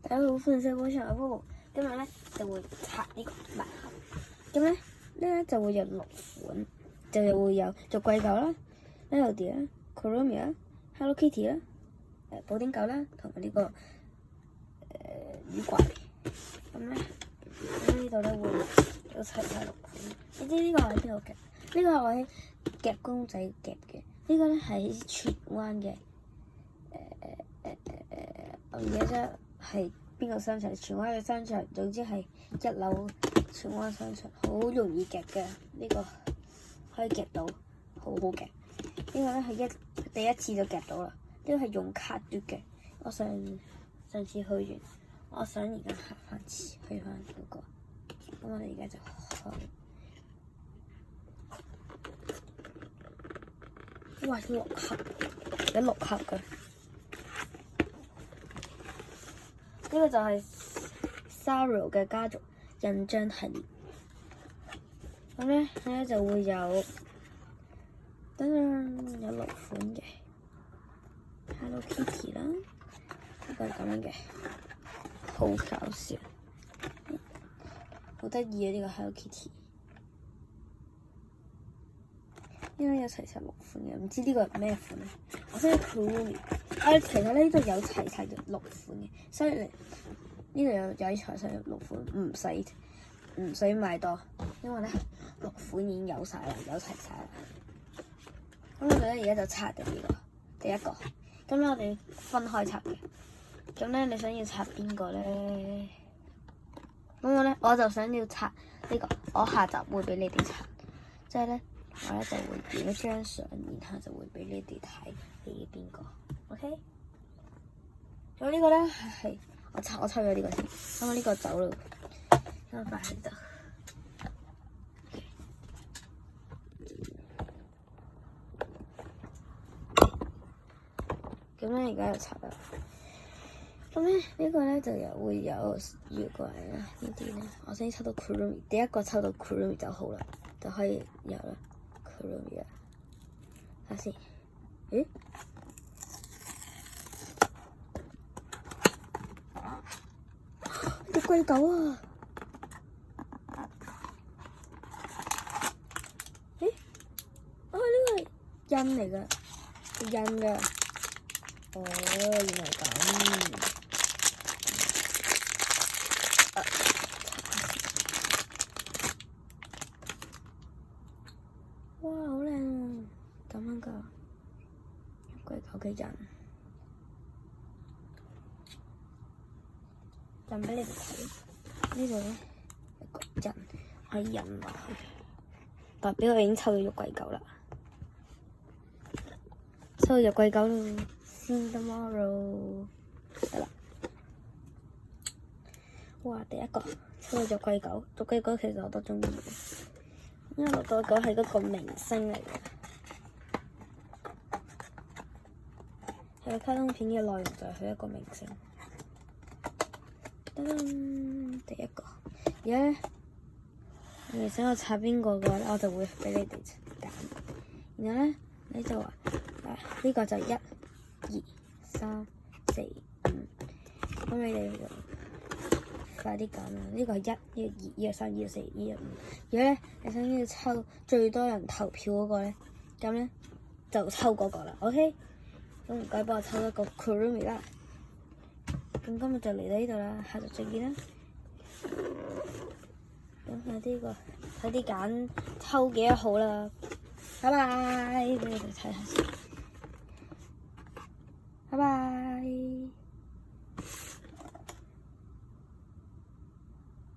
有粉色嗰場嗰個，今日咧就會拆呢個盲盒。咁咧呢就會有6款，就又會有做貴狗啦、Melody 啦、Kurumi 啦、Hello Kitty 啦、布丁狗啦，同埋呢個魚怪。咁咧呢度咧會有齊晒6款。你知呢個係邊度夾？呢個係我喺夾公仔夾嘅。呢個咧係荃灣嘅我唔記得係邊個商場，荃灣嘅商場，總之係1樓荃灣商場，好容易夾嘅。呢個可以夾到，好好夾。呢個咧係第一次就夾到啦。呢個係用卡嘟嘅。我上次去完，我想而家行翻去翻嗰個。咁我哋而家就開。哇！6盒，有6盒嘅。呢個就係 Saro 嘅家族印章系列。咁咧就會有有6款嘅 Hello Kitty 啦，呢個係咁樣嘅，好搞笑，好得意啊！呢個 Hello Kitty。因為有齊晒6款嘅，唔知呢個係咩款咧？我想要 Kurumi。其實呢度有齊晒嘅6款嘅，所以呢度有齊晒6款，唔使買多，因為咧6款已經有晒啦，有齊晒啦。咁我哋咧而家就拆嘅呢個第一個，咁咧我哋分開拆嘅。咁咧你想要拆邊個咧？咁我就想要拆呢個，我下集會俾你哋拆，即係咧。我咧就會影一張相，然後就會俾你哋睇你嘅邊個 ，OK？咁呢個咧係我抽咗呢個先，咁我呢個走啦，咁擺喺度。咁咧而家就拆啦。咁咧呢個咧就會有魚怪啦，呢啲咧我先抽到 Kurumi， 第一個抽到 Kurumi 就好啦，就可以有啦。睇下先，咦？隻貴狗啊！咦？呢個係印嚟㗎，印㗎。哦，原來咁。哇，好靚啊！咁樣噶，貴狗嘅人，印俾你哋睇。呢度咧一個人可以印落去，代表我已經抽到隻貴狗啦。抽到隻貴狗咯 ，See tomorrow， 得啦。哇！第一個抽到隻貴狗，隻貴狗其實我都中意。因為貴狗係嗰個明星嚟嘅，係個卡通片嘅內容就係佢一個明星。第一個，而家咧，你想我拆邊個嘅話咧，我就會俾你哋揀。然後咧，你就話呢個就1、2、3、4、5，咁你哋就快啲揀啦！呢個係1、呢個2、呢個3、呢個4、呢個5。如果咧你想要抽最多人投票嗰個咧，咁咧就抽嗰個啦。OK， 咁唔該幫我抽一個 Kurumi 啦。咁今日就嚟到呢度啦，下集再見啦。咁快啲揀抽幾多號啦，拜拜！俾你哋睇下先。